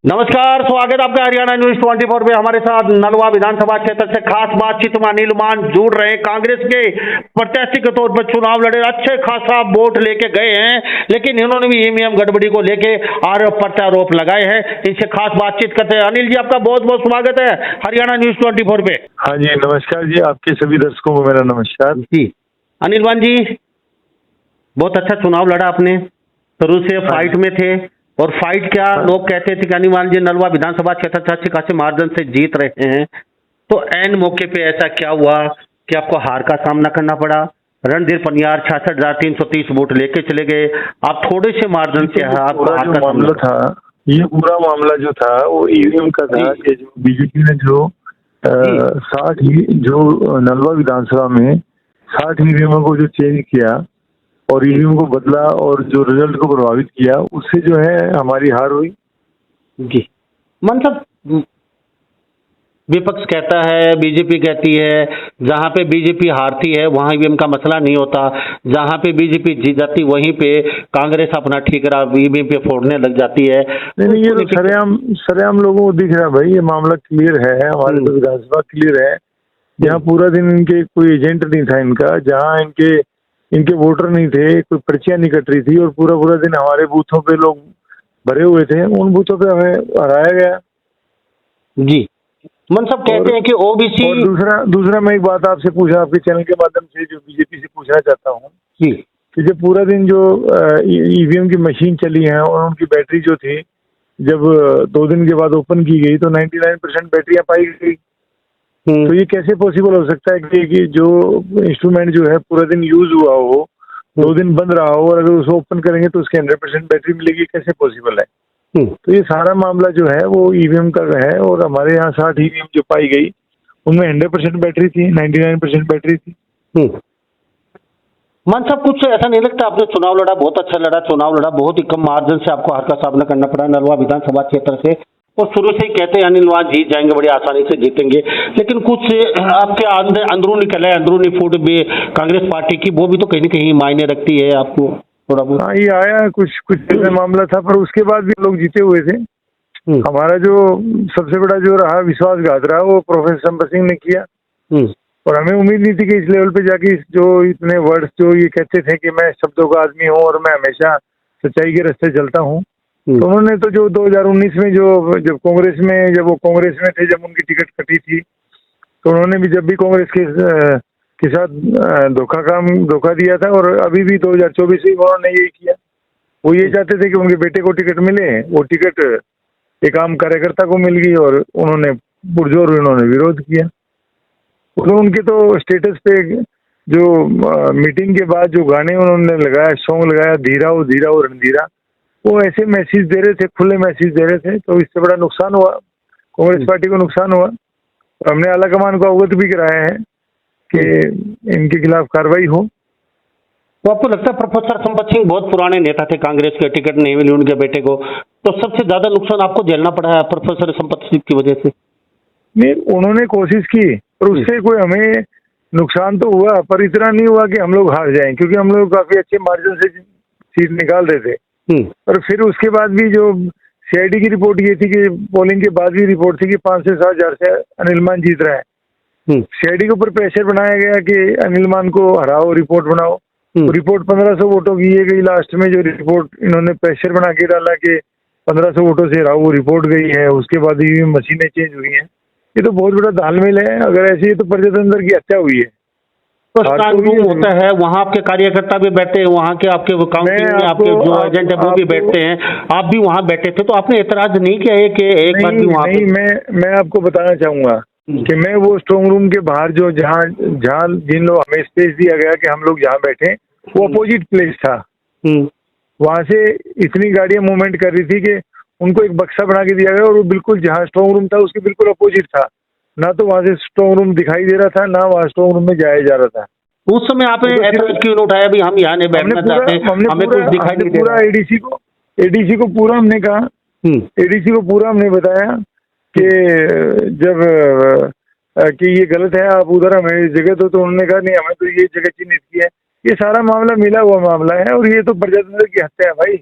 नमस्कार, स्वागत है आपका हरियाणा न्यूज 24 पे। हमारे साथ नलवा विधानसभा क्षेत्र से खास बातचीत में अनिल मान जुड़ रहे हैं। कांग्रेस के प्रत्याशी के तौर पर चुनाव लड़े, अच्छे खासा वोट लेके गए हैं, लेकिन इन्होंने भी ईवीएम गड़बड़ी को लेके और प्रत्यारोप लगाए हैं। इनसे खास बातचीत करते हैं। अनिल जी, आपका बहुत बहुत स्वागत है हरियाणा न्यूज 24 पे। हाँ जी, नमस्कार जी। आपके सभी दर्शकों को मेरा नमस्कार जी। अनिल मान जी, बहुत अच्छा चुनाव लड़ा आपने, शुरू से फाइट में थे। और फाइट क्या, लोग कहते थे कि अनिल मान जी नलवा विधानसभा क्षेत्र से अच्छे खासे मार्जिन से जीत रहे हैं, तो एन मौके पे ऐसा क्या हुआ कि आपको हार का सामना करना पड़ा? रणधीर पनियार 66,330 वोट लेके चले गए, आप थोड़े से मार्जिन से आपको हार का मामला था। ये पूरा मामला जो था वो ईवीएम का था कि जो बीजेपी ने जो 60 जो नलवा विधानसभा में 60 ईवीएम को जो चेंज किया और ईवीएम को बदला और जो रिजल्ट को प्रभावित किया, उससे जो है हमारी हार हुई। जी, मतलब विपक्ष कहता है, बीजेपी कहती है, जहां पे बीजेपी हारती है वहां ईवीएम का मसला नहीं होता, जहां पे बीजेपी जीत जाती वहीं पे कांग्रेस अपना ठीकरा ईवीएम पे फोड़ने लग जाती है। नहीं, ये तो सरेआम लोगों को दिख रहा है भाई। ये मामला क्लियर है, हमारे तो विधानसभा क्लियर है। यहाँ पूरा दिन इनके कोई एजेंट नहीं था इनका, जहाँ इनके वोटर नहीं थे, कोई पर्चियां नहीं कट रही थी और पूरा दिन हमारे बूथों पे लोग भरे हुए थे। उन बूथों पे हमें हराया गया। जी, मन सब कहते हैं कि ओबीसी। और दूसरा मैं एक बात आपसे पूछा, आपके चैनल के माध्यम से, जो बीजेपी से पूछना चाहता हूँ कि जब पूरा दिन जो ईवीएम की मशीन चली है और उनकी बैटरी जो थी, जब 2 दिन के बाद ओपन की गई तो 99% बैटरियां पाई गई। तो ये कैसे पॉसिबल हो सकता है कि जो इंस्ट्रूमेंट जो है पूरा दिन यूज हुआ हो, 2 दिन बंद रहा हो, और अगर उसको ओपन करेंगे तो उसके 100% बैटरी मिलेगी? कैसे पॉसिबल है? तो ये सारा मामला जो है वो ईवीएम का है। और हमारे यहाँ 60 ईवीएम जो पाई गई उनमें 100% बैटरी थी, 99% बैटरी थी। मन साहब, कुछ ऐसा नहीं लगता आपने चुनाव लड़ा, बहुत अच्छा लड़ा, चुनाव लड़ा, बहुत ही कम मार्जिन से आपको हार का सामना करना पड़ा नलवा विधानसभा क्षेत्र से, और शुरू से ही कहते हैं अनिल वहां जीत जाएंगे, बड़ी आसानी से जीतेंगे, लेकिन कुछ आपके अंदरूनी कलह, अंदरूनी फूट भी कांग्रेस पार्टी की, वो भी तो कहीं ना कहीं मायने रखती है आपको थोड़ा बहुत? हाँ, ये आया कुछ ऐसा मामला था, पर उसके बाद भी लोग जीते हुए थे। हमारा जो सबसे बड़ा जो रहा विश्वासघात रहा वो प्रोफेसर संपत सिंह ने किया। और हमें उम्मीद नहीं थी कि इस लेवल पे जाके जो इतने वर्ड्स जो ये कहते थे कि मैं शब्दों का आदमी हूँ और मैं हमेशा सच्चाई के रास्ते चलता हूँ, तो उन्होंने तो जो 2019 में जब वो कांग्रेस में थे, जब उनकी टिकट कटी थी, तो उन्होंने भी जब भी कांग्रेस के साथ धोखा दिया था। और अभी भी 2024 में उन्होंने यही किया। वो ये चाहते थे कि उनके बेटे को टिकट मिले, वो टिकट एक आम कार्यकर्ता को मिल गई और उन्होंने पुरजोर विरोध किया। तो उनके तो स्टेटस पे जो मीटिंग के बाद जो गाने उन्होंने लगाया, सॉन्ग लगाया, धीरा हो रणधीरा, वो ऐसे मैसेज दे रहे थे, खुले मैसेज दे रहे थे। तो इससे बड़ा नुकसान हुआ, कांग्रेस पार्टी को नुकसान हुआ। हमने आलाकमान को अवगत भी कराया है कि इनके खिलाफ कार्रवाई हो। तो आपको लगता है प्रोफेसर संपत सिंह बहुत पुराने नेता थे, कांग्रेस के टिकट नहीं मिली उनके बेटे को, तो सबसे ज्यादा नुकसान आपको झेलना पड़ा है प्रोफेसर संपत सिंह की वजह से? नहीं, उन्होंने कोशिश की पर उससे कोई हमें नुकसान तो हुआ, पर इतना नहीं हुआ कि हम लोग हार जाएं, क्योंकि हम लोग काफी अच्छे मार्जिन से सीट निकाल रहे थे। और फिर उसके बाद भी जो सीआईडी की रिपोर्ट ये थी कि पोलिंग के बाद भी रिपोर्ट थी कि 5 से 7 हजार से अनिल मान जीत रहा है। सीआईडी के ऊपर प्रेशर बनाया गया कि अनिल मान को हराओ, रिपोर्ट बनाओ। रिपोर्ट 1500 वोटों की ये गई। लास्ट में जो रिपोर्ट इन्होंने प्रेशर बना के डाला कि 1500 वोटों से हराओ, वो रिपोर्ट गई है। उसके बाद ही मशीनें चेंज हुई हैं। ये तो बहुत बड़ा तालमेल है। अगर ऐसे ही तो प्रजातंत्र की हत्या हुई है। तो स्ट्रांग रूम होता है, वहाँ आपके कार्यकर्ता भी बैठते हैं, वहाँ के आपके काउंसिल में आपके जो एजेंट है वो भी बैठते हैं, आप भी वहाँ बैठे थे, तो आपने एतराज नहीं किया है कि एक बार भी वहाँ? नहीं, मैं आपको बताना चाहूंगा कि मैं वो स्ट्रांग रूम के बाहर जो जहाँ जिन लोग हमें स्पेस दिया गया कि हम लोग जहाँ बैठे, वो अपोजिट प्लेस था। वहां से इतनी गाड़ियां मूवमेंट कर रही थी कि उनको एक बक्सा बना के दिया गया और वो बिल्कुल जहाँ स्ट्रांग रूम था उसके बिल्कुल अपोजिट था। ना तो वहां से स्ट्रांग रूम दिखाई दे रहा था, ना वहां स्ट्रांग रूम में जाया जा रहा था। उस समय आपने एतराज क्यों उठाया भी हम यहाँ नहीं बैठना चाहते, हमें कुछ दिखाई नहीं दे रहा? पूरा एडीसी को पूरा हमने कहा, एडीसी को पूरा हमने बताया कि जब कि ये गलत है, आप उधर हमें जगह दो, तो उन्होंने कहा नहीं, हमें तो ये जगह चिन्हित की है। ये सारा मामला मिला हुआ मामला है और ये तो प्रजातंत्र की हत्या है भाई।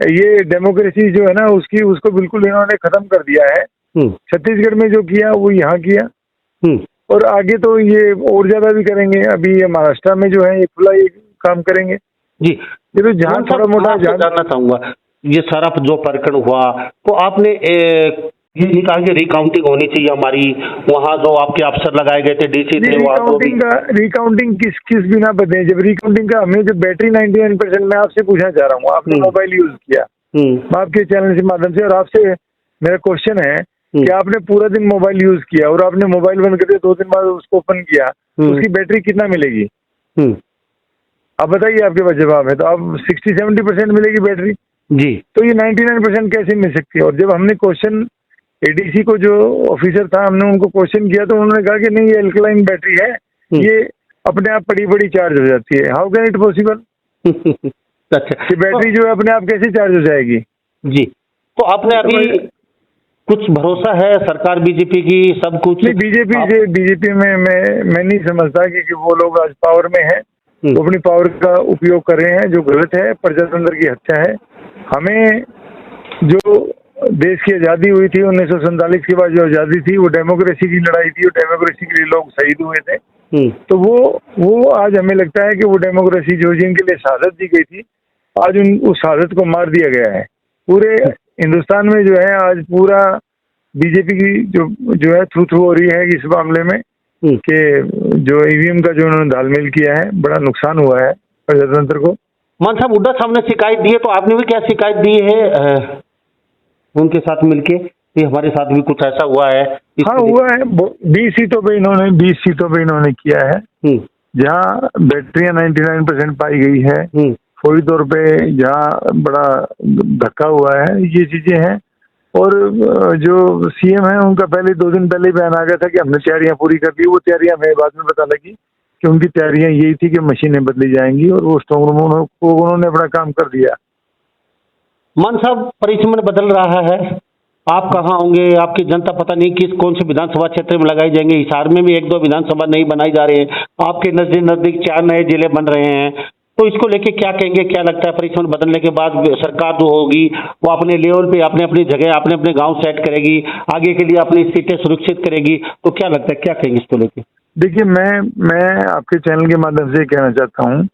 ये डेमोक्रेसी जो है ना उसको बिल्कुल इन्होंने खत्म कर दिया है। छत्तीसगढ़ में जो किया वो यहाँ किया, और आगे तो ये और ज्यादा भी करेंगे। अभी ये महाराष्ट्र में जो है ये खुला ये काम करेंगे जी। ये तो जहाँ थोड़ा मोटा जानना चाहूंगा, ये सारा जो प्रकरण हुआ तो आपने ये नहीं कहा कि रिकाउंटिंग होनी चाहिए हमारी, वहाँ जो आपके अफसर लगाए गए थे डीसी थे, रिकाउंटिंग किस बिना बदले? जब रिकाउंटिंग का हमने जब बैटरी 99%, मैं आपसे पूछना चाह रहा हूँ, आपने मोबाइल यूज किया, मैं आपके चैनल के माध्यम से, और आपसे मेरा क्वेश्चन है कि आपने पूरा दिन मोबाइल यूज किया और आपने मोबाइल बंद कर दिया, 2 दिन बाद उसको ओपन किया, उसकी बैटरी कितना मिलेगी? आप बताइए, आपके पास जवाब है तो आप 60-70% मिलेगी बैटरी जी। तो ये 99% कैसे मिल सकती है? और जब हमने क्वेश्चन एडीसी को, जो ऑफिसर था, हमने उनको क्वेश्चन किया तो उन्होंने कहा कि नहीं ये अल्कलाइन बैटरी है, ये अपने आप बड़ी चार्ज हो जाती है। How can it possible? अच्छा, कि बैटरी जो है अपने आप कैसे चार्ज हो जाएगी? जी। तो आपने अभी कुछ भरोसा है सरकार बीजेपी की सब कुछ? नहीं, बीजेपी में मैं नहीं समझता कि वो लोग आज पावर में है, वो अपनी पावर का उपयोग कर रहे हैं जो गलत है, प्रजातंत्र की हत्या है। हमें जो देश की आज़ादी हुई थी 1947 के बाद, जो आज़ादी थी वो डेमोक्रेसी की लड़ाई थी, और डेमोक्रेसी के लिए लोग शहीद हुए थे। तो वो आज हमें लगता है कि वो डेमोक्रेसी जो जिनके लिए शहादत दी गई थी, आज उस शहादत को मार दिया गया है। पूरे हिंदुस्तान में जो है आज पूरा बीजेपी की जो है थू हो रही है इस मामले में, कि जो ईवीएम का जो उन्होंने दालमेल किया है, बड़ा नुकसान हुआ है प्रजातंत्र को। मान साहब, हुड्डा साहब ने शिकायत दी है, तो आपने भी क्या शिकायत दी है उनके साथ मिलके कि हमारे साथ भी कुछ ऐसा हुआ है? हाँ, हुआ है। 20 सीटों पे इन्होंने किया है, जहाँ बैटरियां 99% पाई गई है, फौरी तौर पे जहाँ बड़ा धक्का हुआ है, ये चीजें हैं। और जो सीएम है उनका पहले 2 दिन पहले बयान आ गया था कि हमने तैयारियां पूरी कर दी। वो तैयारियां हमें बाद में पता लगी कि उनकी तैयारियां यही थी कि मशीनें बदली जाएंगी, और वो स्ट्रांग रूम उन्होंने अपना काम कर दिया। मान साहब, परिसमन बदल रहा है, आप कहाँ होंगे? आपकी जनता पता नहीं कौन से विधानसभा क्षेत्र में लगाई जाएंगे। हिसार में भी 1-2 विधानसभा नहीं बनाई जा रहे हैं, आपके नजदीक 4 नए जिले बन रहे हैं, तो इसको लेके क्या कहेंगे? क्या लगता है परिसमन बदलने के बाद सरकार जो होगी वो अपने लेवल पे अपनी जगह अपने गांव सेट करेगी, आगे के लिए अपनी सीटें सुरक्षित करेगी, तो क्या लगता है, क्या कहेंगे इसको लेके? देखिए, मैं आपके चैनल के माध्यम से कहना चाहता हूँ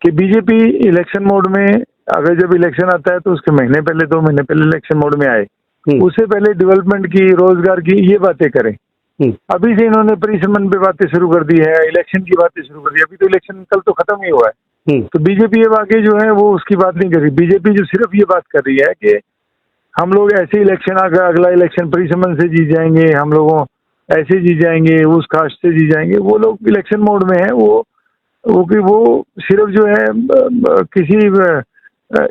कि बीजेपी इलेक्शन मोड में, अगर जब इलेक्शन आता है तो उसके महीने पहले, 2 महीने पहले इलेक्शन मोड में आए, उससे पहले डेवलपमेंट की, रोजगार की ये बातें करें। अभी से इन्होंने परिसमन पे बातें शुरू कर दी है, इलेक्शन की बातें शुरू कर दी। अभी तो इलेक्शन कल तो खत्म ही हुआ है, तो बीजेपी अब आगे जो है वो उसकी बात नहीं कर रही। बीजेपी जो सिर्फ ये बात कर रही है कि हम लोग ऐसे इलेक्शन, अगला इलेक्शन परिसमन से जीत जाएंगे, हम लोगों ऐसे जीत जाएंगे, उस कास्ट से जीत जाएंगे। वो लोग इलेक्शन मोड में है, वो सिर्फ जो है किसी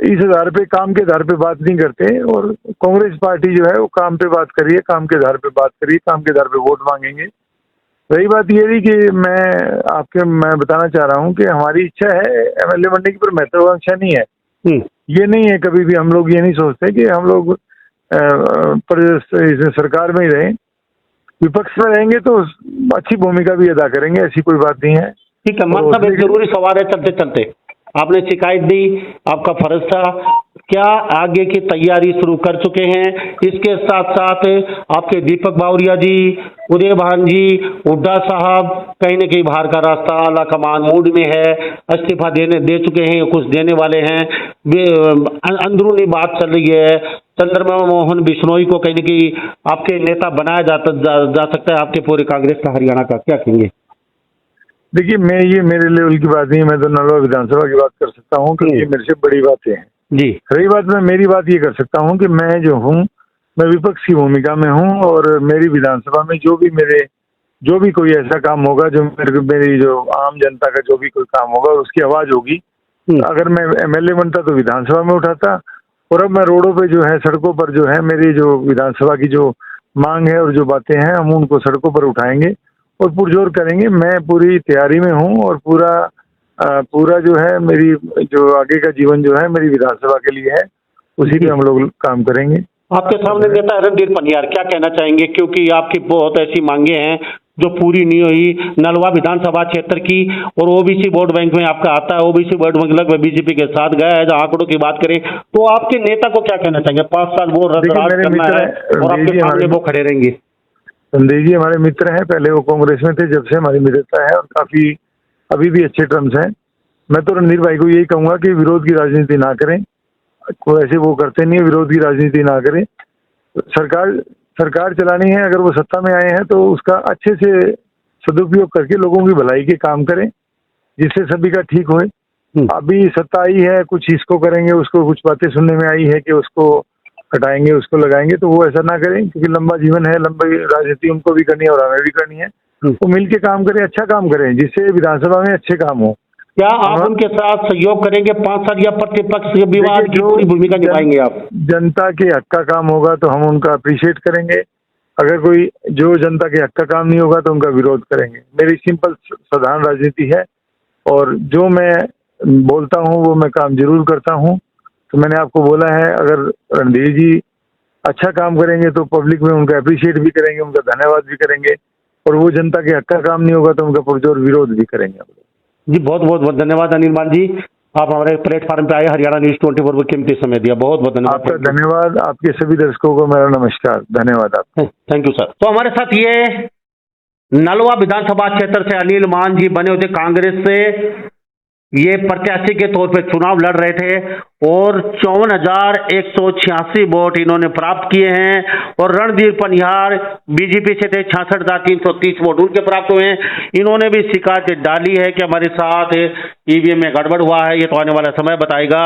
इस आधार पे, काम के आधार पे बात नहीं करते। और कांग्रेस पार्टी जो है वो काम पे बात कर रही है, काम के आधार पे बात कर रही है, काम के आधार पे वोट मांगेंगे। रही बात ये रही कि मैं बताना चाह रहा हूँ कि हमारी इच्छा है एमएलए बनने की, पर महत्वाकांक्षा नहीं है। ये नहीं है, कभी भी हम लोग ये नहीं सोचते कि हम लोग सरकार में ही रहें। विपक्ष में रहेंगे तो अच्छी भूमिका भी अदा करेंगे, ऐसी कोई बात नहीं है। ठीक है। मान साहब, एक जरूरी सवाल है चलते चलते, आपने शिकायत दी, आपका फर्ज था, क्या आगे की तैयारी शुरू कर चुके हैं? इसके साथ साथ आपके दीपक बावरिया जी, उदय भान जी, हुड्डा साहब कहीं न कहीं बाहर का रास्ता, आला कमान मूड में है, इस्तीफा दे चुके हैं, कुछ देने वाले हैं, अंदरूनी बात चल रही है। चंद्रमा मोहन बिश्नोई को कहीं न कहीं आपके नेता बनाया जा सकता है, आपके पूरे कांग्रेस का, हरियाणा का, क्या कहेंगे? देखिए, ये मेरे लेवल की बात नहीं है। मैं तो नलवा विधानसभा की बात कर सकता हूँ, क्योंकि ये मेरे से बड़ी बातें हैं जी। रही बात, मैं मेरी बात ये कर सकता हूँ कि मैं जो हूँ, मैं विपक्ष की भूमिका में हूँ, और मेरी विधानसभा में जो भी कोई ऐसा काम होगा, जो मेरी जो आम जनता का जो भी कोई काम होगा, उसकी आवाज होगी। अगर मैं एमएलए बनता तो विधानसभा में उठाता, और अब मैं रोडों पे जो है, सड़कों पर जो है, मेरी जो विधानसभा की जो मांग है और जो बातें हैं, हम उनको सड़कों पर उठाएंगे और पुरजोर करेंगे। मैं पूरी तैयारी में हूँ, और पूरा जो है, मेरी जो आगे का जीवन जो है मेरी विधानसभा के लिए है, उसी पे हम लोग काम करेंगे। आपके सामने नेता रणधीर पनियार क्या कहना चाहेंगे, क्योंकि आपकी बहुत ऐसी मांगे हैं, जो पूरी नहीं हुई नलवा विधानसभा क्षेत्र की, और ओबीसी वोट बैंक में आपका आता है, ओबीसी वोट बैंक लगभग बीजेपी के साथ गया है। आंकड़ों की बात करें तो आपके नेता को क्या कहना चाहेंगे? 5 साल वो रद्द करना है और आपके सामने वो खड़े रहेंगे। संदेश जी हमारे मित्र हैं, पहले वो कांग्रेस में थे, जब से हमारी मित्रता है और काफी अभी भी अच्छे टर्म्स हैं। मैं तो रणधीर भाई को यही कहूंगा कि विरोध की राजनीति ना करें, कोई ऐसे वो करते नहीं है, विरोध की राजनीति ना करें। सरकार चलानी है, अगर वो सत्ता में आए हैं तो उसका अच्छे से सदुपयोग करके लोगों की भलाई के काम करें, जिससे सभी का ठीक होए। अभी सत्ता आई है, कुछ इसको करेंगे, उसको कुछ बातें सुनने में आई है कि उसको हटाएंगे, उसको लगाएंगे, तो वो ऐसा ना करें, क्योंकि लंबा जीवन है, लंबी राजनीति उनको भी करनी है और हमें भी करनी है। वो मिल के काम करें, अच्छा काम करें, जिससे विधानसभा में अच्छे काम हो। क्या आप उनके साथ सहयोग करेंगे 5 साल, या प्रतिपक्ष विवाद की पूरी भूमिका निभाएंगे आप? जनता के हक का काम होगा तो हम उनका अप्रिशिएट करेंगे, अगर कोई जो जनता के हक का काम नहीं होगा तो उनका विरोध करेंगे। मेरी सिंपल साधारण राजनीति है, और जो मैं बोलता हूँ वो मैं काम जरूर करता हूँ। तो मैंने आपको बोला है, अगर रणधीर जी अच्छा काम करेंगे तो पब्लिक में उनका अप्रिशिएट भी करेंगे, उनका धन्यवाद भी करेंगे, और वो जनता के हक का काम नहीं होगा तो उनका पुरजोर विरोध भी करेंगे। जी बहुत बहुत धन्यवाद अनिर्बान जी, आप हमारे प्लेटफॉर्म पे आए, हरियाणा न्यूज़ 24 पर कीमती समय दिया, बहुत बहुत धन्यवाद। आपका धन्यवाद, आपके सभी दर्शकों को मेरा नमस्कार, धन्यवाद आपका। Thank you sir. तो हमारे साथ ये नलवा विधानसभा क्षेत्र से अनिल मान जी बने हुए कांग्रेस से, ये प्रत्याशी के तौर पे चुनाव लड़ रहे थे और 54,186 वोट इन्होंने प्राप्त किए हैं, और रणधीर पनिहार बीजेपी से थे, 66,330 वोट उनके प्राप्त हुए हैं। इन्होंने भी शिकायत डाली है कि हमारे साथ ईवीएम में गड़बड़ हुआ है, ये तो आने वाला समय बताएगा,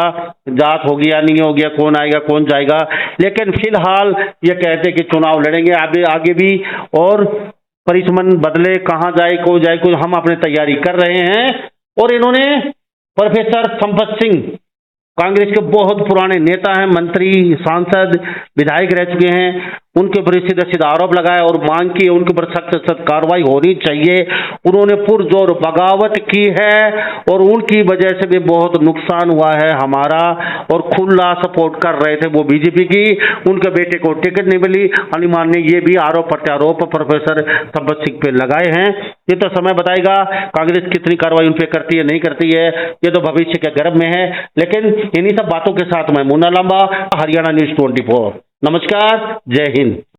जांच होगी या नहीं होगी, कौन आएगा कौन जाएगा, लेकिन फिलहाल ये कहते कि चुनाव लड़ेंगे आगे भी, और परिसमन बदले कहाँ जाए को जाए को हम अपनी तैयारी कर रहे हैं। और इन्होंने प्रोफेसर संपत सिंह, कांग्रेस के बहुत पुराने नेता हैं, मंत्री, सांसद, विधायक रह चुके हैं, उनके ऊपर सीधा सीधा आरोप लगाया और मांग की उनके ऊपर सख्त सख्त कार्रवाई होनी चाहिए। उन्होंने पुरजोर बगावत की है और उनकी वजह से भी बहुत नुकसान हुआ है हमारा, और खुला सपोर्ट कर रहे थे वो बीजेपी की, उनके बेटे को टिकट नहीं मिली। हनुमान ने ये भी आरोप प्रत्यारोप प्रोफेसर संपत सिंह पे लगाए हैं। ये तो समय बताएगा कांग्रेस कितनी कार्रवाई उन पे करती है नहीं करती है, ये तो भविष्य के गर्भ में है। लेकिन इन्हीं सब बातों के साथ मैं मुन्ना लांबा, हरियाणा न्यूज़ 24। नमस्कार, जय हिंद।